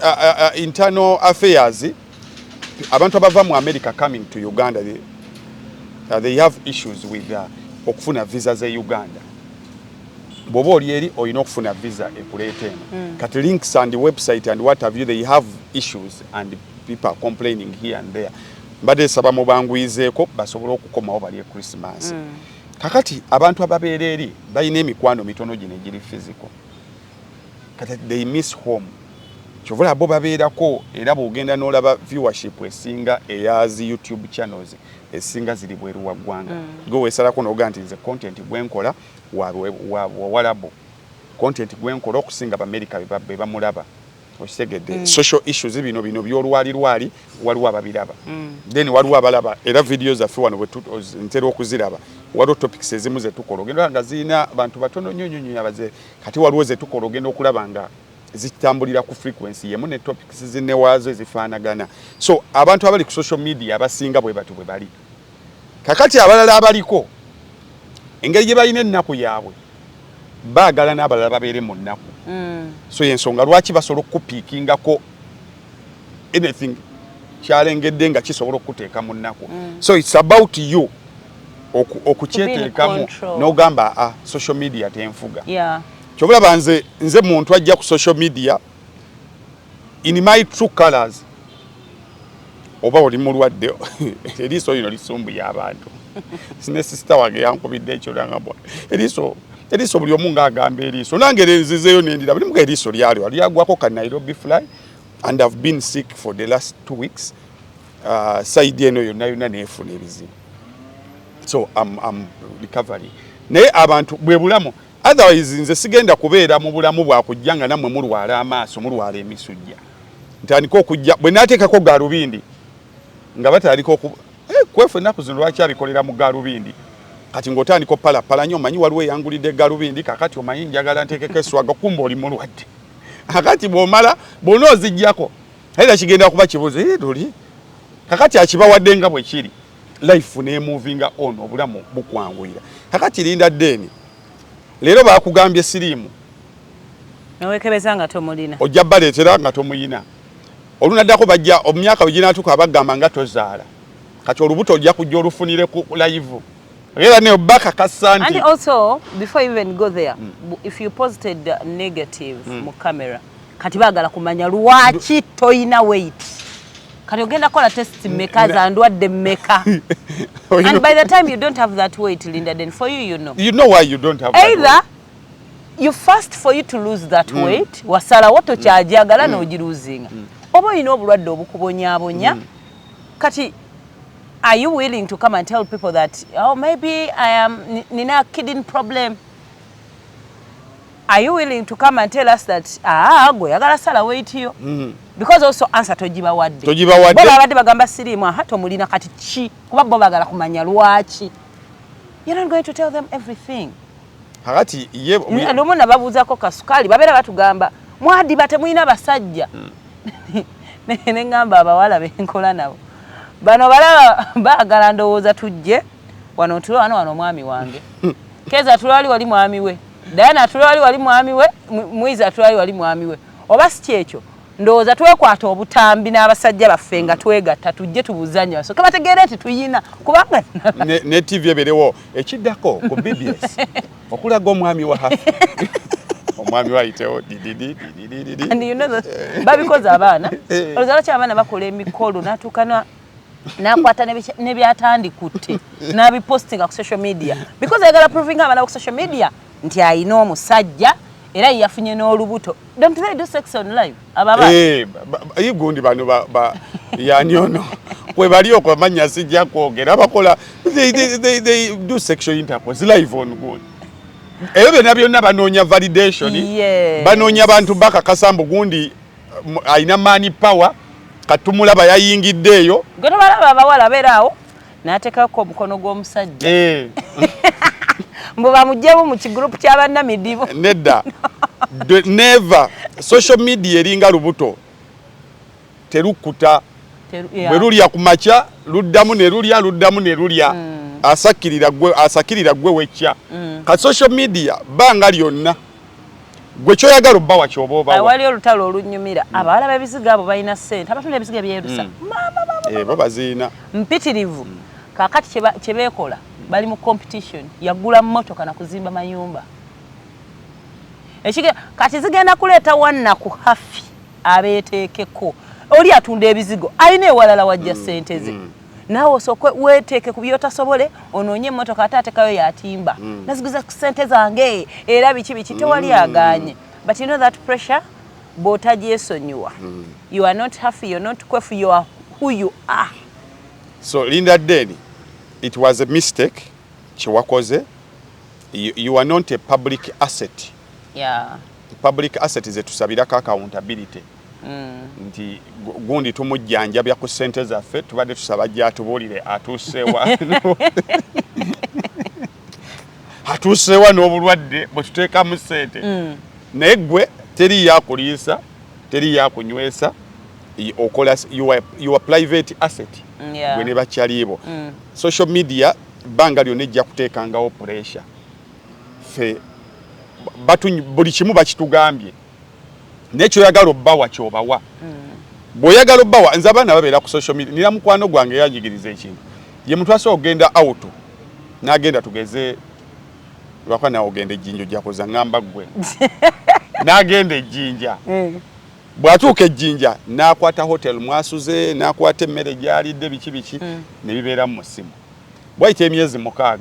internal affairs abantu abava mu America coming to Uganda they have issues with okufuna visa ze Uganda. Bobo oli oyina okufuna visa ekuleeta eno. Kati links and the website and what have you, they have issues and people are complaining here and there. Mbadde saba mubanguyizeeko basobole okukomawo bali Christmas. Kakati abantu ababeera eri balina emikwano mitono gino egiri physical. Kati they miss home. Kyovula bo babeerako era bw'ogenda n'olaba viewership esinga eyazi YouTube channels esinga ziri bweru wa ggwanga. Go weesalako n'oga nti nze content gwenkola wawalabo. Content gwenkola okusinga Abamerika be bamulaba. Okitegedde social issues bino by'olwali waliwo ababiraba. Then waliwo abalaba era videos zaffe wano ntera okuziraba. Waliwo topics ezimu ze tukola ogenda nga zirina abantu batono nnyo abaze kati waliwo ze tukola ogenda okulaba nga zitambulira ku frequency yemu ne topics zinewaazo ezifaanagana. So abantu abali ku social media abasinga bwe bali. Kakati abalala abaliko engeri gye balina ennaku yaabwe baagala n'abalala babeere mu nnaku. So yensonga lwaki basobola okupiikingako anything kyalengedde nga kisobola okuteeka mu nnaku. So it's about you okukyeteekamu n'ogamba social media tenfuga. Kyobulaba nze muntu ajja ku social media in my true colors oba oli mulwadde eriiso lino lisumbuye abantu. Sine sister wange yankubidde ekyo nangambwa eriiso buli omu ng'agamba eriiso nange nzizeeyo nendira buli muga eriiso lyagwako ka Nairobi fly and I've been sick for the last 2 weeks. Side eno yonna neefuna ebizibu. So I'm recovering. Naye abantu bwe bulamu otherwise nze sigenda kubeera mu bulamu bwa kujja nga nammwe mulwala amaaso mulwala emisujja. Ntandika okujja bwe naateekako gaalubindi nga batandika Kwefu ennaku zino lwaki abikolera mu gaalubindi kati ng'otandika opalapala nnyo omanyi waliwo eyangulidde gaalubindi kakati omanyi njagala nteekeko eswaga kumba oli mulwadde. Kakati bw'omala bw'ona oziggyako era kigenda kuba kibuuzo doli kakati akibawadde nga bwe kiri life neemovinga on obulamu bukwanguyira. Kakati Linda Ddaane leero baakugambye siriimu nowekebeza nga tomulina ojja baleetera nga tomuyina olunaddako bajja omumyaka weginaatuka abagamba nga tozaala kati olubuto ojja kujja olufunire ku live era ne bakakasa nti. And also before you even go there if you posted negative mu camera kati baagala kumanya lwaki toyina weight kati ogenda kola test mmeka za ndwadde mmeka and by the time you don't have that weight Linda then for you know why you don't have either that weight. You fast for you to lose that weight wasala woto kyajagala n'ogiruzinga oba olina obulwadde obukubonyaabonya kati are you willing to come and tell people that maybe I am nina a kidney problem? Are you willing to come and tell us that gwe yagala sala weight yo? Because also answer togibawadde bo babadde bagamba siriimu tomulina kati ki kuba bo bagala kumanya lwaki. You're not going to tell them everything. Hakati ye alumuna babuuzako kasukali babeera batugamba mwadiba temulina basajja ne ngamba abawala benkola nabo bano balaba baagala ndowooza tujje wano tulo wano mwami wange Keza tulwali wali mwami we Diana tulwali wali mwami we Mwiza tulwali wali mwami we oba si kyekyo ndowooza twekwata obutambi n'abasajja baffe nga twegatta tujje tubuzanya so kabategeera nti tuyina kubanga ne TV eberewo ekiddako ku BBS okulaga omwami wa HAFFY omwami wayitewo and you know that babikoze abaana oluzalo ky'abaana bakola emikolo n'atuukana n'akwata n'ebyatandikutte n'abipostinga ku social media because ayagala proving abaana ku social media nti ayina omusajja era yafunye n'olubuto. Don't they do sex on live ababa gundi bano yani ono kwe bali okwamanya sijja kwogera bakola they do sexual intercourse live on good. Eyo byonna banoonya validation banoonya bantu bakakasa gundi ayina money power katumulaba yayingiddeeyo gwe balaba abawala beeraawo n'ateekako omukono gw'omusajja mbo bamujjemu mu kigroup ky'abannamidibo nedda never social media eringa lubuto terukuta bwe lulya ku makya luddamu ne lulya asakirira gwe wekya ka social media banga lyonna gwe kyoyagala obba wakyoba obawa wali olutalo olunyumira abawala b'ebizigo abo balina ssente abatunda ebizigo byerusa bo baziina mpitirivu kakati kye beekola bali mu competition yagula mmotoka na kuzimba mayumba kati zigenda kuleeta wannaku HAFFY abeeteekeko oli atunda ebizigo alina ewalala wajja ssente ze naawe osooke weeteeke ku byotasobole onoonye emmotoka ate atekayo yatimba naziguza ku ssente zange era biki tewali agaanye but you know that pressure bw'otagyesonyiwa you are not HAFFY, you're not Kwefu, you are who you are. So Linda Deni, it was a mistake kyewakoze. You are not a public asset. Yeah. Public asset is tusabirako accountability. Nti gundi tumujjanjabya ku ssente zaffe tubadde tusaba gyatubuulire atuusewa n'obulwadde bwe tuteekamu ssente naye gwe teri yakuliisa teri yakunywesa okola your private asset gwe ne bakyaliibo social media bbanga lyonna ejja kuteekangawo pressure ffe buli kimu bakitugambye nekyoyagala obbawa kyobawa bw'oyagala obbawa nze abaana babeera ku social media nira mukwano gwange yanjigiriza ekintu ye muntu asobola okugenda auto n'agenda tugeze lwaka nawe ogenda ejjinja ojja kuza ngamba ggwe n'agenda ejjinja bw'atuuka ejjinja n'akwata hotel mwasuze n'akwata emmere gy'alidde biki ne bibeera mu ssimu bw'ayita emyezi 6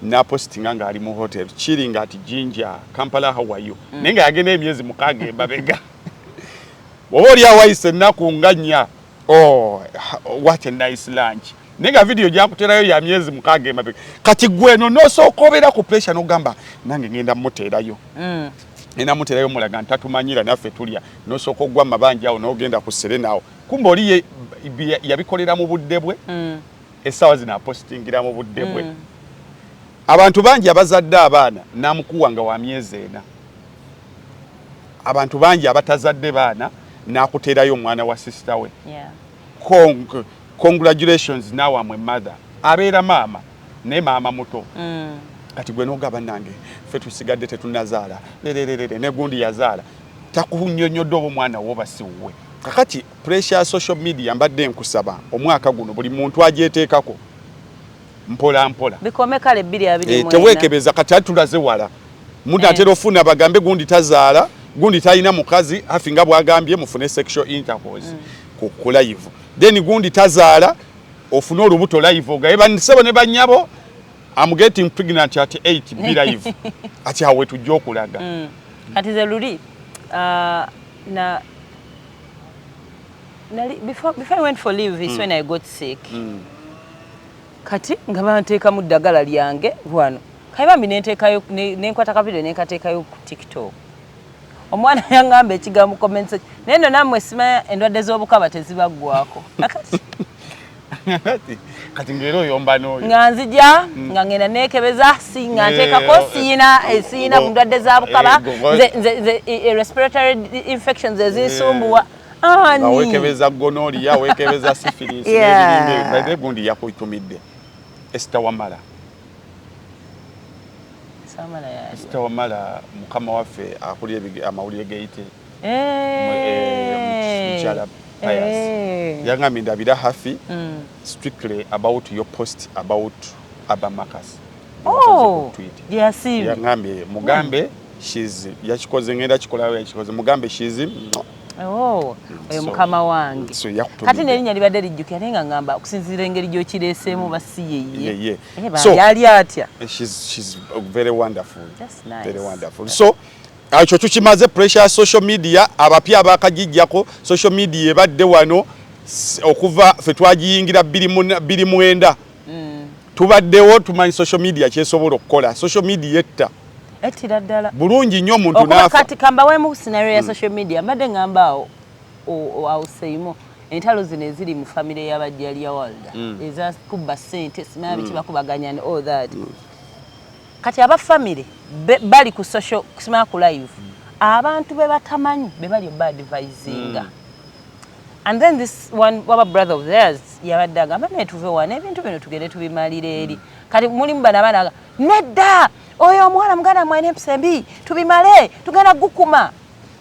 n'apositinga ng'ali mu hotel chilling at Jinja Kampala how are you naye nga yagenda emyezi 6 embabega bw'oba oli awayise ennaku nga 4 what a nice lunch naye nga video gyakuterayo ya myezi 6 embabega kati gweno n'osooka obeera ku pressure n'ogamba nange ngenda muteerayo enamuterayo mulaga ntatumanyira naffe tulya n'osooka ogwa mabanja awo n'ogenda ku Serena awo kumbe oli yabikolera mu budde bwe essaawa zino apositingira mu budde bwe abantu bangi abazadde abaana namukuwa nga wa myezi 4 abantu bangi abatazadde baana nakuterayo omwana wa sister we congratulations now amwe mother abeera maama ne maama muto kati gwe n'ogaba nange ffe tusigadde tetunazaala ne gundi yazaala takunyonyodde oba omwana woba siwuwe kakati pressure ya social media mbadde nkusaba omwaka guno buli muntu agyeteekako mpola mpola bikome kale 2 tewekebeza kati atulaze wala muntu atera ofuna bagambe gundi tazaala gundi talina mukazi HAFFY nga bwagambye mufune sexual intercourse ku live then gundi tazaala ofuna olubuto live ogaye banisebo ne banyabo I'm getting pregnant at 8 be live ati awe tujja okulaga kati ze luli before I went for leave is when I got sick kati nga banteeka mu ddagala lyange wano kayibambi nenteekayo nenkwata kapito nenkateekayo ku TikTok omwana yangamba ekigambo comments naye nno nammwe simanya endwadde z'obukaba tezibaggwako kati ngero oyomba n'oyo nga nzija nga ngenda neekebeza nga nteekako siina mu ndwadde za bukaba nze respiratory infections ezinsumbuwa wekebeza gonorrhea wekebeza syphilis n'ebintu gundi yakutumidde Esther Wamala Esther Wamala mukama waffe akulira amawulire geyite mukyala pious yangambye ndabira HAFFY strictly about your post about Abamakas yangambye mugambe yakikoze ngenda kikolayo yakikoze mugambe shizi oyo mukama wange kati nerinnya libadde lijjukira naye nga ngamba okusinziira engeri gy'okireeseemu basi yeye yali atya she's very wonderful. That's nice. Very wonderful. So ekyo tukimaze pressure ya social media abapya abakagijjako social media ebadde wano okuva ffe twagiyingira 2009 tubaddewo tumanyi social media kyesobola okukola social media etta etira ddala bulungi nnyo omuntu n'afa kati kambawemu scenario ya social media mbadde ngamba awo seimo entalo zino eziri mu famire y'abajjali ya Walda ezakuba ssente simanya biki bakubaganya and all that kati aba family bali ku social kusima ku live abantu be batamanyi be bali bad advising and then this one our brother of theirs yabaddaga mane tuve wane ebintu bino tugende tubimalire eri kati mulimu bana nedda oyo omwana muganda mwene msembi tubimale tugenda gukuma.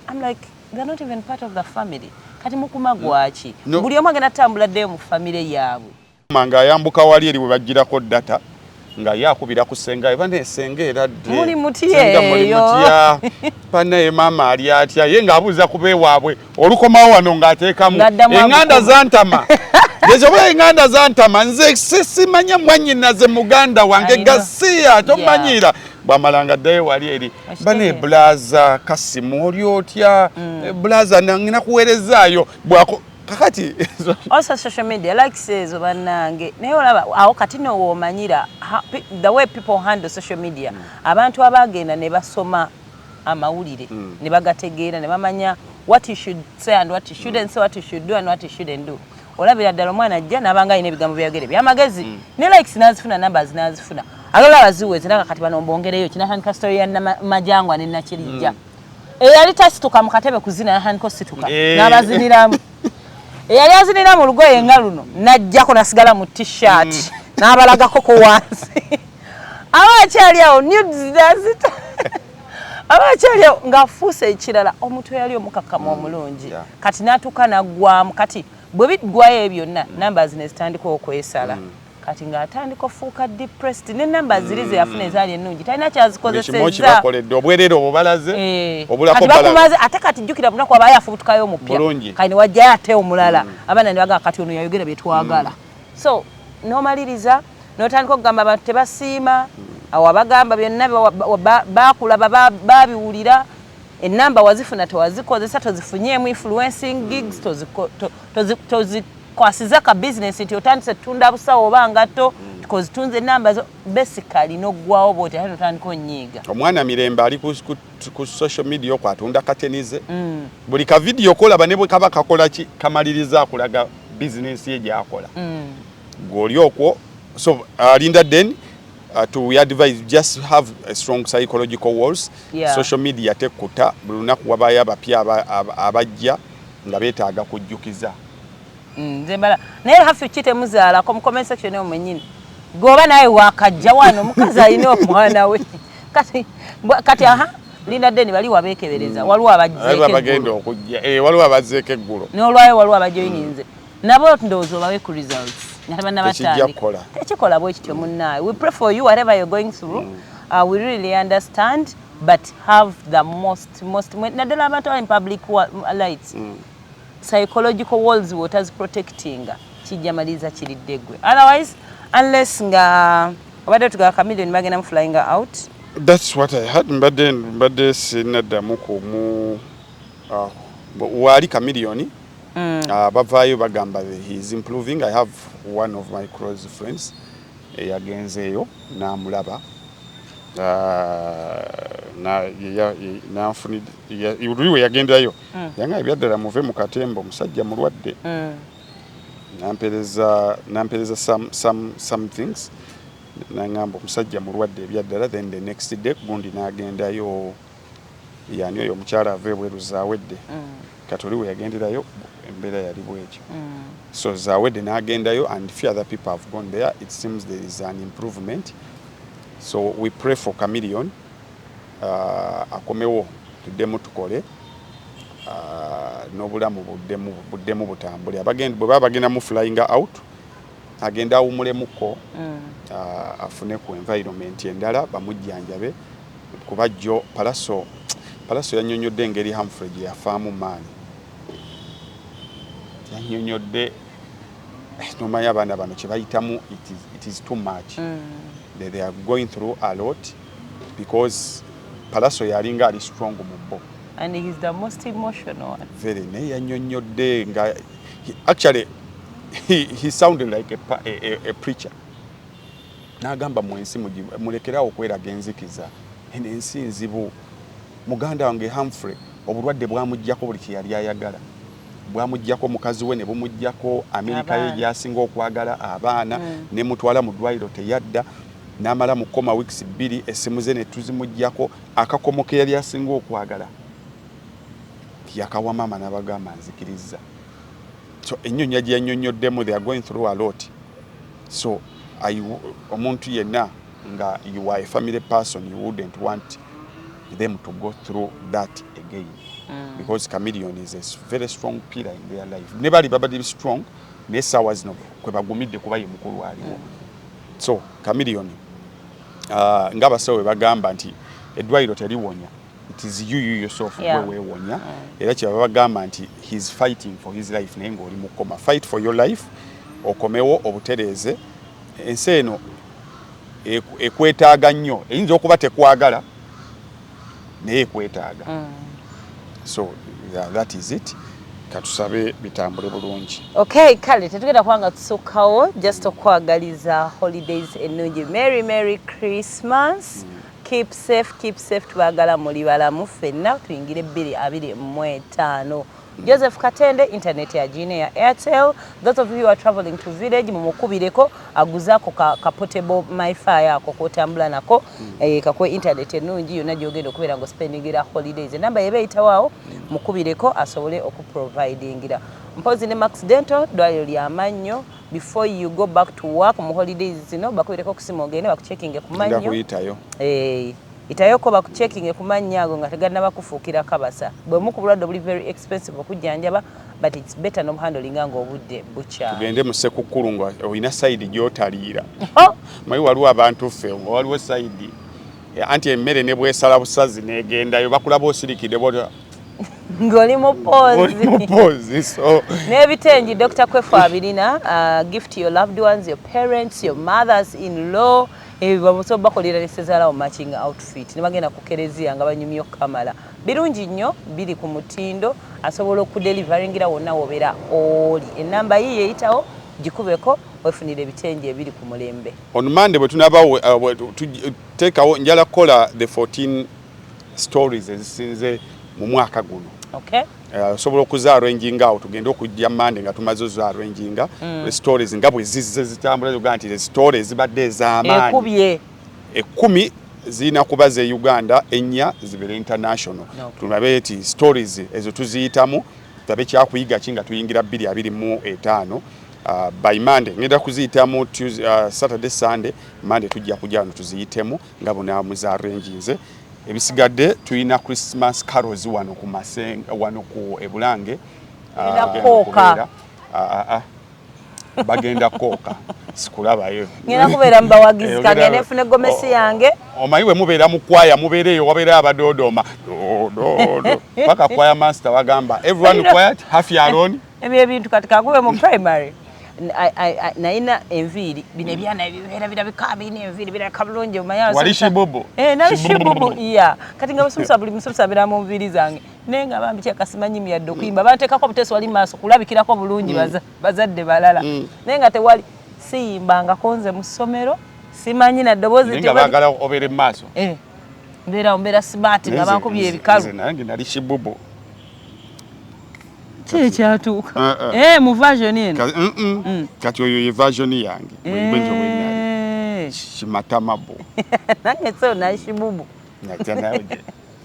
I'm like they're not even part of the family kati mukuma gwachi buli omu agenda tambula dde mu family yaabwe manga yambuka wali eri webagirako data nga yakubira ku senga ebane senga eradde muri mutiya pana mama ali atya ye ngaabuza kube waabwe olukomawo wano ngaateekamu enganda zantama Dezoba enganda zantama nze sisimanya mwanyina ze muganda wange gasiya tomanyira bamalanga dde wali eri bane blaza kasimu olyotya blaza nangina kuwerezaayo bwako kakati also social media like says banange naye olaba awo kati no womanyira the way people handle social media abantu abagenda ne basoma amawulire ne bagategeera ne bamanya what you should say and what you shouldn't say, what you should do and what you shouldn't do. Olabira ddala omwana ajja nabanga ine bigambo byagere byamagezi ne likes nazifuna numbers nazifuna alola baziweze nanga kati bano mbongereyo kina hand story ya majangwa ne nakirijja eyali tasituka mu katebe kuzina hand situka nabaziniramu eyali azinira mu lugoye nga luno najjako nasigala mu t-shirt nabalagako ko wansi abakyali awo nudes dazita abakyali awo ngafuuse ekirala omuntu yali omukakkamu omulungi kati natuka nagwamu kati bwe biggwayo byonna numbers ne zitandika okwesala kati ng'atandika ofuuka depressed ne numbers ziri ze yafuna ezaali ennungi talina kyazikozesezza obwerere obubalaze obulako bakumaze ate kati jjukira munaku aba yafubutukayo omupya kati ne wajjayo ate omulala abaana ne bagaa kati ono yayogera bye twagala so n'omaliriza n'otandika okugamba abantu tebasiima awo abagamba byonna baakulaba baabiwulira enamba wazifuna tewazikozesa tozifunyeemu influencing gigs tozikwasiza ka business nti otandise tunda busawo oba ngato tukozitunze enamba basically n'oggwawo bwoti ate notandika onnyiiga omwana mirembe ali ku social media okwatunda katenize buli ka video kolaba ne bwe kaba kakola ki kamaliriza akulaga business ye gyakola gw'oli okwo so Linda DDANE we advise just have a strong psychological walls. Social media tekuta bulunaku wabaye abapya abajja nga betaaga kujjukiza nzembala naye HAFFY kite muzaala ko mu comment section yo mwenyini goba naye wakajja wano mukazi alina omwana we kati aha Linda DDANE bali wabekebereza waliwo abagenda okujja waliwo abazeeko eggulo n'olwayo waliwo abajoyininze nabo ndowooza bawe ku results tekikola bwe kityo munnaye we pray for you whatever you're going through we really understand but have the most naddala abantu in public lights psychological walls waters protecting kijamaliza kiridde gwe otherwise unless nga obadde tugaa chameleon bagenda mu flying out. That's what I had mbadde sinaddamu kumu wali chameleon bavaayo bagamba he is improving. I have one of my close friends yagenzeeyo n'amulaba uliwe yagendayo yanga ebyaddala muve mu katembo omusajja mulwadde nampereza some things nangamba omusajja mulwadde ebyaddala then the next day gundi nagendayo yani oyo omukyala ava ebweru zaawedde kati oliwe yagenderayo embeera yali bwekyo so zaawedde nagendayo and few other people have gone there. It seems there is an improvement, so we pray for chameleon akomewo tuddemu tukole n'obulamu buddemu butambule bwe baba bagenda mu flying out agenda awumulemuko afune ku environment endala bamujjanjabe kuba jjo palaso yannyonnyodde engeri Humphrey gye yafaamu maani yannyonnyodde nomanya abaana bano kye bayitamu it is too much they are going through a lot because palaso yalinga ali strong mu bo and he is the most emotional one very naye yannyonnyodde nga actually he sounded like a preacher n'agamba mu ensi mulekerawo okweraga enzikiza ensi nzibu muganda wange Humphrey obulwadde bwamuggyako buli kye yali ayagala bwamuggyako mukazi we ne bumuggyako Amerika ye gyasinga okwagala abaana ne mutwala mu ddwaliro teyadda n'amala mu koma weeks 2 essimu ze ne tuzimuggyako akakomo ke yali asinga okwagala yakawa maama n'abagamba nzikiriza. So ennyonyi gye yannyonnyoddemu, they are going through a lot. So omuntu yenna nga you are a family person, you wouldn't want them to go through that again. Because chameleon is a very strong pillar in their life. Never baba strong n'essaawa zino kwe bagumidde kuba ye mukulu aliwo. So chameleon ng'abasawo bwe bagamba nti eddwaliro teliwonya, it is you yourself weweewonya. Era kye bagamba nti he's fighting for his life naye ng'oli mu koma. Fight for your life, okomewo obutereeze. Ensi eno ekwetaaga nnyo, eyinza okuba tekwagala naye ekwetaaga. So that is it. Katusabe bitambule bulungi. Okay, kale tetugenda kwanga tusookawo just okwagaliza holidays ennungi. Merry Christmas. Keep safe tubagala muli balamu ffenna tuyingire 2025. Joseph Katende, internet ya Gine ya Airtel. Those of you who are traveling to village, mumukubireko aguzako ka portable MiFi yako kotambula nako kakwe internet ennungi yonna gyogenda okubeera ngo spendingira holidays. Namba yebe itawao mukubireko asobole okuprovidingira. Mpozi ne Max Dental dwaliro lya mannyo. Before you go back to work mu holidays zino bakubireko kusima ogende bakucheckinge ku mannyo. Ndakuitayo. Itayoko bakucheckinge ku mannyo ago nga teganna bakufuukira kabasa. Bwe mukubulwadde buli very expensive okujjanjaba, but it's better no handling nga obudde bucha. Tugende mu Ssekukulu nga oyina side gy'otaliira. Mayi waliwo abantu ffe waliwo side anti emmere ne bwesala busazi negendayo bakulaba osirikidde bw'otyo ngoli mupozi so nebitengi Dr. Kwefu abirina gift your loved ones, your parents, your mothers-in-law. Bamuso bakolera nesezala matching outfit nebagenda kukerezia nga banyumyo kamala birungi nnyo biri ku mutindo asobola okudelivaringira wonna wobera oli enamba yiye eyitawo gikubeko wefunire ebitengi ebiri ku mulembe. On Monday bwe tunaba tuteekawo njala kola the 14 stories ezisinze mu mwaka guno. Okay. Sobola okuza arranging awo tugenda okujja Monday nga tumaze zo arranging stories nga bwe zize zitambula Uganda the stories zibadde ez'amaanyi. 10 zina kuba ze Uganda, 4 zibere international. Tunabe eti stories ezo tuziyitamu tabe kyakuyiga kinga tuyingira 2025 by Monday ngenda kuziyitamu Saturday Sunday, Monday tujja kujja tuziyitemu nga bona muza arranginze. Ebisigadde tuyina Christmas carols wano ku Masenga wano ku Ebulange koka bagenda koka sikulabayo ngena kubeera mbawagizi kange nefune gomesi yange omayiwe mubeera mu kwaya mubeereyo wabeera abadodoma paka kwaya master wagamba everyone quiet HAFFY alone ebyo bintu katika kube mu primary naina enviri bine byana ebibera birabika bine enviri biraka bulungi omayaso walishi bobo nalishi bobo iya kati nga basumsa buli musumsa bira mu nviri zange nenga bambi kyakasimanyi myadde kuyimba bateekako buteso wali maaso kulabikirako bulungi bazadde balala nenga tewali siyimbanga konze mu ssomero simanyi na ddoboozi nenga bagala obere maaso mbera smart nga bankubye ebikalu nange nalishi bobo kyatuuka mu version eno kati oyo ye version yange bwenjo bwenali kimatamabo nange so nashibubu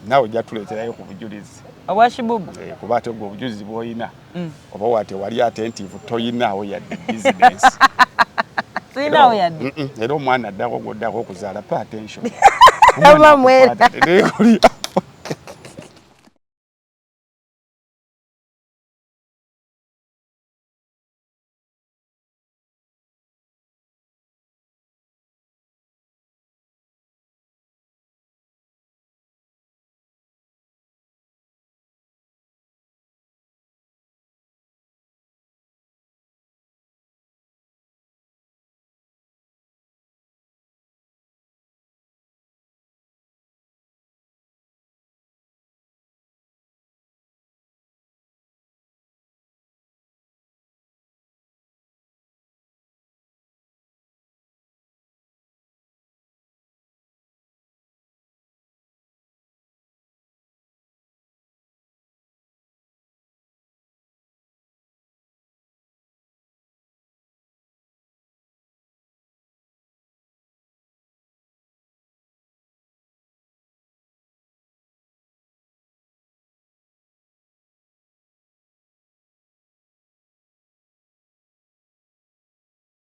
nawe ojja tuleeterayo ku bujulizi obwashibubu kuba ate ogwo obujulizi bw'olina oba wate wali attentive toyinaawo yadde business siyinaawo yadde era omwana addako gw'oddako okuzaala pa attention oba mwera